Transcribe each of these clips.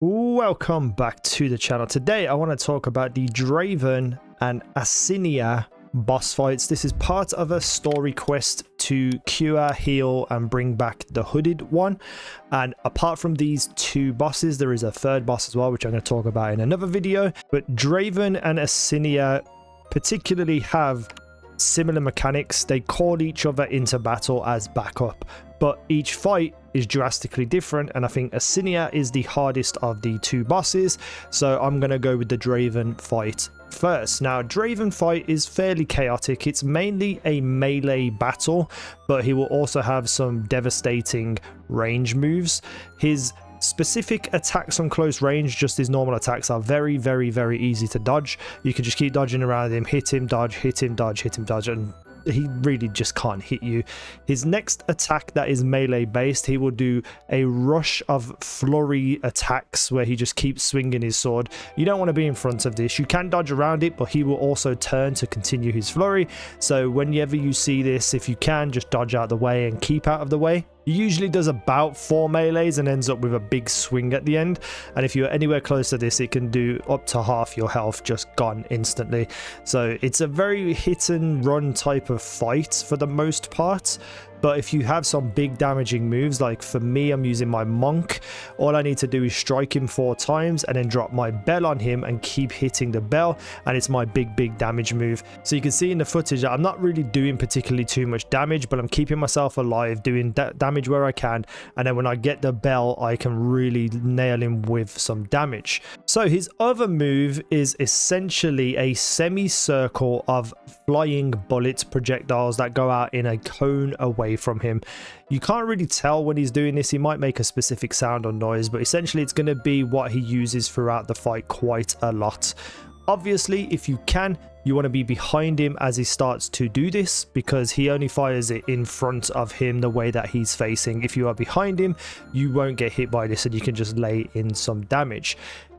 Welcome back to the channel. Today I want to talk about the Draven and Asinia boss fights. This is part of a story quest to cure, heal and bring back the hooded one. And apart from these two bosses, there is a third boss as well, which I'm going to talk about in another video. But Draven and Asinia particularly have similar mechanics. They call each other into battle as backup, but each fight is drastically different, and I think Asinia is the hardest of the two bosses, so I'm going to go with the Draven fight first. Now, Draven fight is fairly chaotic. It's mainly a melee battle, but he will also have some devastating range moves. His specific attacks on close range, just his normal attacks, are very easy to dodge. You can just keep dodging around him, hit him, dodge, hit him, dodge, hit him, dodge, and he really just can't hit you. His next attack that is melee based, he will do a rush of flurry attacks where he just keeps swinging his sword. You don't want to be in front of this. You can dodge around it, but he will also turn to continue his flurry. So whenever you see this, if you can, just dodge out the way and keep out of the way. He usually does about 4 melees and ends up with a big swing at the end. And if you're anywhere close to this, it can do up to half your health just gone instantly. So it's a very hit and run type of fight for the most part. But if you have some big damaging moves, like for me, I'm using my monk, all I need to do is strike him 4 times and then drop my bell on him and keep hitting the bell, and it's my big damage move. So you can see in the footage that I'm not really doing particularly too much damage, but I'm keeping myself alive, doing damage where I can, and then when I get the bell, I can really nail him with some damage. So his other move is essentially a semicircle of flying bullet projectiles that go out in a cone away from him. You can't really tell when he's doing this. He might make a specific sound or noise, but essentially it's going to be what he uses throughout the fight quite a lot. Obviously, if you can, you want to be behind him as he starts to do this, because he only fires it in front of him the way that he's facing. If you are behind him, you won't get hit by this and you can just lay in some damage.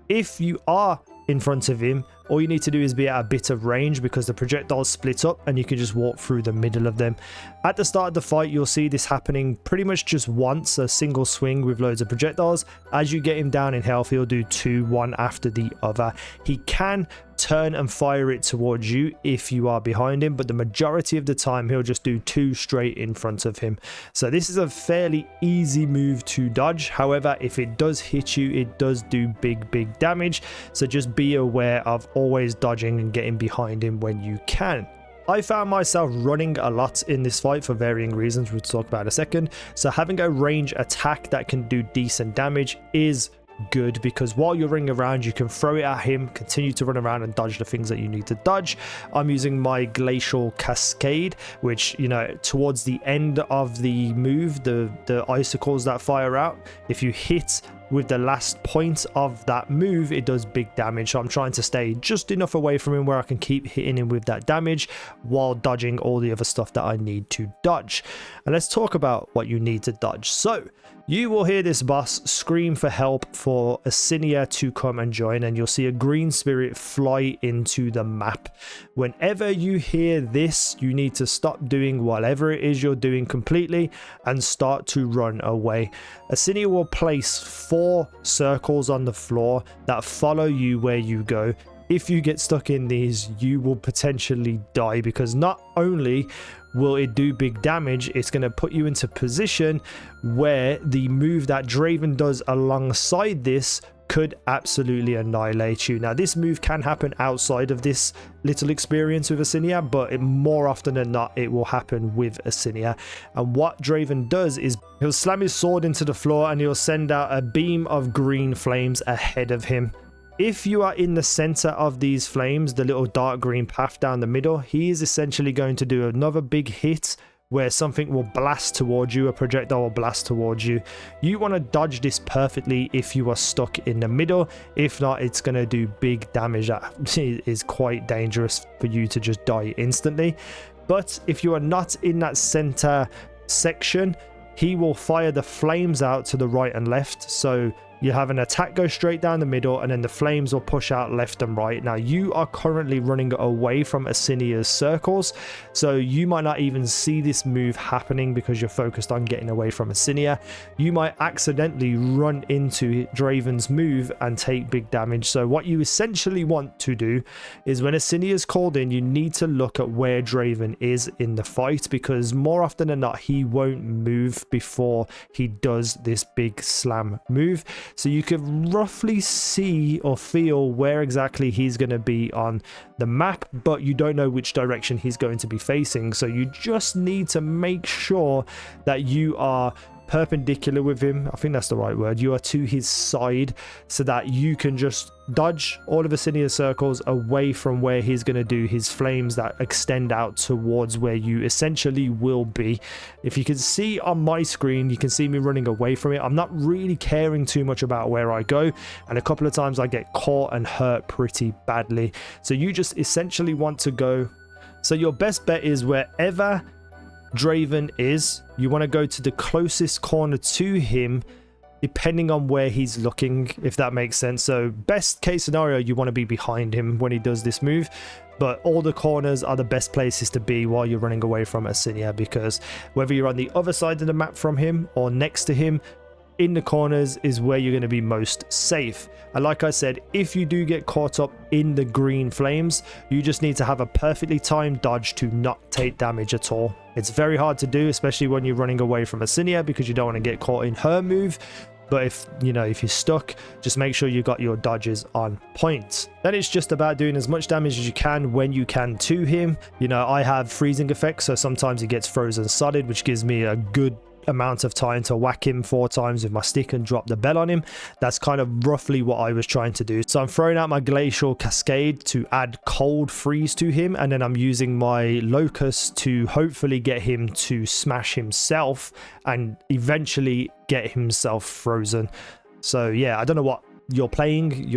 If you are in front of him, all you need to do is be at a bit of range, because the projectiles split up and you can just walk through the middle of them. At the start of the fight, you'll see this happening pretty much just once, a single swing with loads of projectiles. As you get him down in health, he'll do 2, one after the other. He can turn and fire it towards you if you are behind him, but the majority of the time he'll just do 2 straight in front of him. So this is a fairly easy move to dodge. However, if it does hit you, it does do big damage, so just be aware of always dodging and getting behind him when you can. I found myself running a lot in this fight for varying reasons we'll talk about in a second, so having a range attack that can do decent damage is good, because while you're running around, you can throw it at him, continue to run around and dodge the things that you need to dodge. I'm using my glacial cascade, which, you know, towards the end of the move, the icicles that fire out, if you hit with the last point of that move, it does big damage. So I'm trying to stay just enough away from him where I can keep hitting him with that damage while dodging all the other stuff that I need to dodge. And let's talk about what you need to dodge. So you will hear this boss scream for help for Asinia to come and join, and you'll see a green spirit fly into the map. Whenever you hear this, you need to stop doing whatever it is you're doing completely and start to run away. Asinia will place 4 circles on the floor that follow you where you go. If you get stuck in these, you will potentially die, because not only will it do big damage, it's going to put you into position where the move that Draven does alongside this could absolutely annihilate you. Now, this move can happen outside of this little experience with Asinia, but more often than not, it will happen with Asinia. And what Draven does is he'll slam his sword into the floor and he'll send out a beam of green flames ahead of him. If you are in the center of these flames, the little dark green path down the middle, he is essentially going to do another big hit where something will blast towards you, a projectile will blast towards you. You want to dodge this perfectly if you are stuck in the middle. If not, it's going to do big damage that is quite dangerous for you to just die instantly. But if you are not in that center section, he will fire the flames out to the right and left. So You have an attack go straight down the middle, and then the flames will push out left and right. Now, you are currently running away from Asinia's circles, so you might not even see this move happening because you're focused on getting away from Asinia. You might accidentally run into Draven's move and take big damage. So what you essentially want to do is when Asinia is called in, you need to look at where Draven is in the fight, because more often than not, he won't move before he does this big slam move. So you can roughly see or feel where exactly he's going to be on the map, but you don't know which direction he's going to be facing. So you just need to make sure that you are perpendicular with him. I think that's the right word. You are to his side so that you can just dodge all of Asinia's circles away from where he's going to do his flames that extend out towards where you essentially will be. If you can see on my screen, you can see me running away from it. I'm not really caring too much about where I go, and a couple of times I get caught and hurt pretty badly. So you just essentially want to go, so your best bet is wherever Draven is, you want to go to the closest corner to him, depending on where he's looking, if that makes sense. So best case scenario, you want to be behind him when he does this move, but all the corners are the best places to be while you're running away from Asinia, because whether you're on the other side of the map from him or next to him, in the corners is where you're going to be most safe. And like I said, if you do get caught up in the green flames, you just need to have a perfectly timed dodge to not take damage at all. It's very hard to do, especially when you're running away from Asinia, because you don't want to get caught in her move. But if you're stuck, just make sure you got your dodges on point. Then it's just about doing as much damage as you can when you can to him. I have freezing effects, so sometimes he gets frozen solid, which gives me a good amount of time to whack him 4 times with my stick and drop the bell on him. That's kind of roughly what I was trying to do. So I'm throwing out my glacial cascade to add cold freeze to him, and then I'm using my locust to hopefully get him to smash himself and eventually get himself frozen. So yeah, I don't know what you're playing,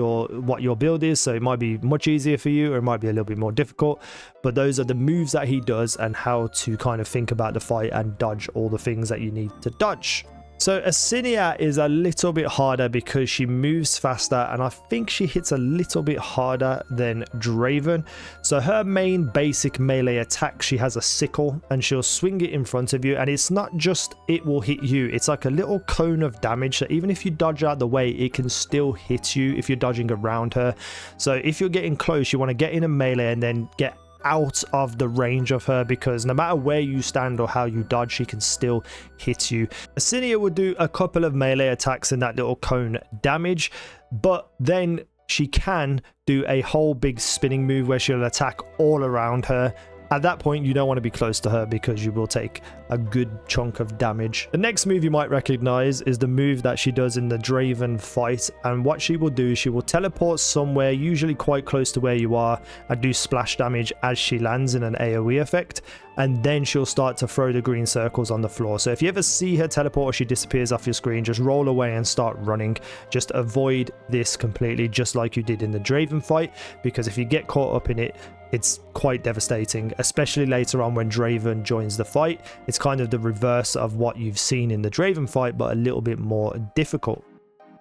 what your build is, so it might be much easier for you or it might be a little bit more difficult, but those are the moves that he does and how to kind of think about the fight and dodge all the things that you need to dodge. So Asinia is a little bit harder because she moves faster, and I think she hits a little bit harder than Draven. So her main basic melee attack, she has a sickle and she'll swing it in front of you, and it's not just it will hit you, it's like a little cone of damage. So even if you dodge out the way, it can still hit you if you're dodging around her. So if you're getting close, you want to get in a melee and then get out of the range of her, because no matter where you stand or how you dodge, she can still hit you. Asinia would do a couple of melee attacks in that little cone damage, but then she can do a whole big spinning move where she'll attack all around her. At that point, you don't want to be close to her because you will take a good chunk of damage. The next move you might recognize is the move that she does in the Draven fight, and what she will do, she will teleport somewhere, usually quite close to where you are, and do splash damage as she lands in an AoE effect, and then she'll start to throw the green circles on the floor. So if you ever see her teleport or she disappears off your screen, just roll away and start running. Just avoid this completely, just like you did in the Draven fight, because if you get caught up in it, it's quite devastating, especially later on when Draven joins the fight. It's kind of the reverse of what you've seen in the Draven fight, but a little bit more difficult.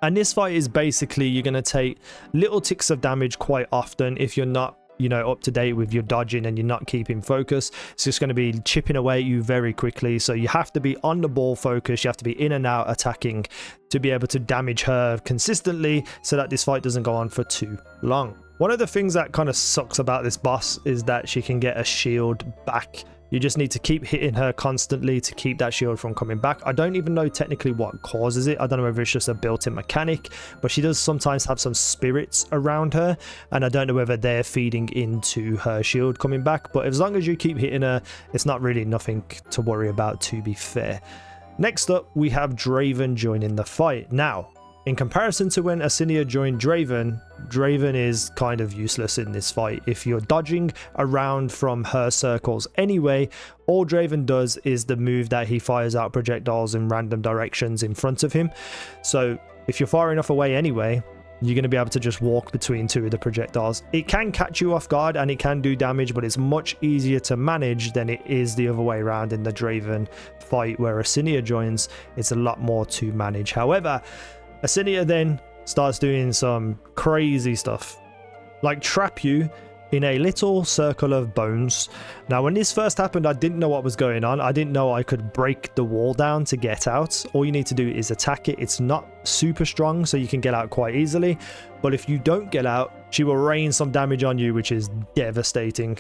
And this fight is basically, you're going to take little ticks of damage quite often if you're not up to date with your dodging and you're not keeping focus. It's just going to be chipping away at you very quickly. So you have to be on the ball focused. You have to be in and out attacking to be able to damage her consistently so that this fight doesn't go on for too long. One of the things that kind of sucks about this boss is that she can get a shield back. You just need to keep hitting her constantly to keep that shield from coming back. I don't even know technically what causes it. I don't know whether it's just a built-in mechanic, but she does sometimes have some spirits around her, and I don't know whether they're feeding into her shield coming back. But as long as you keep hitting her, it's not really nothing to worry about, to be fair. Next up, we have Draven joining the fight. Now, in comparison to when Asinia joined Draven, Draven is kind of useless in this fight. If you're dodging around from her circles anyway, all Draven does is the move that he fires out projectiles in random directions in front of him. So if you're far enough away anyway, you're going to be able to just walk between 2 of the projectiles. It can catch you off guard and it can do damage, but it's much easier to manage than it is the other way around in the Draven fight where Asinia joins. It's a lot more to manage. However, Asinia then starts doing some crazy stuff, like trap you in a little circle of bones. Now, when this first happened, I didn't know what was going on. I didn't know I could break the wall down to get out. All you need to do is attack it. It's not super strong, so you can get out quite easily. But if you don't get out, she will rain some damage on you, which is devastating.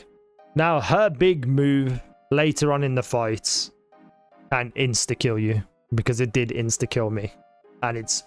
Now, her big move later on in the fight can insta-kill you, because it did insta-kill me. And it's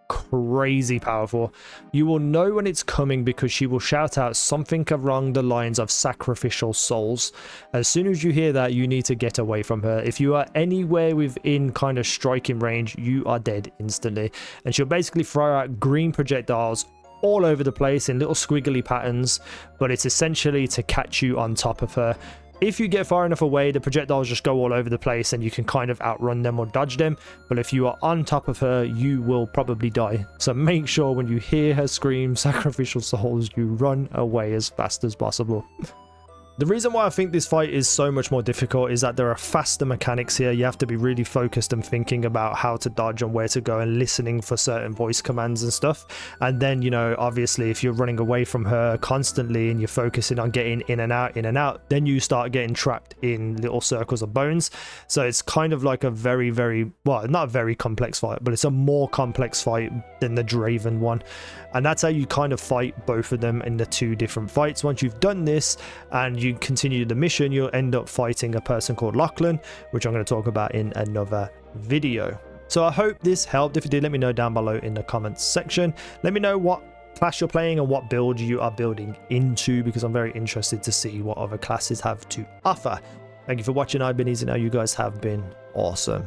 crazy powerful. You will know when it's coming because she will shout out something along the lines of sacrificial souls. As soon as you hear that, you need to get away from her. If you are anywhere within kind of striking range, you are dead instantly. And she'll basically throw out green projectiles all over the place in little squiggly patterns, but it's essentially to catch you on top of her. If you get far enough away, the projectiles just go all over the place and you can kind of outrun them or dodge them. But if you are on top of her, you will probably die. So make sure when you hear her scream sacrificial souls, you run away as fast as possible. The reason why I think this fight is so much more difficult is that there are faster mechanics here. You have to be really focused and thinking about how to dodge and where to go and listening for certain voice commands and stuff. And then, you know, obviously if you're running away from her constantly and you're focusing on getting in and out, then you start getting trapped in little circles of bones. So it's kind of like a very, very, well, not a very complex fight, but it's a more complex fight than the Draven one. And that's how you kind of fight both of them in the two different fights. Once you've done this and you continue the mission, you'll end up fighting a person called Lachlan, which I'm going to talk about in another video. So I hope this helped. If it did, let me know down below in the comments section. Let me know what class you're playing and what build you are building into, because I'm very interested to see what other classes have to offer. Thank you for watching. I've been easynow. You guys have been awesome.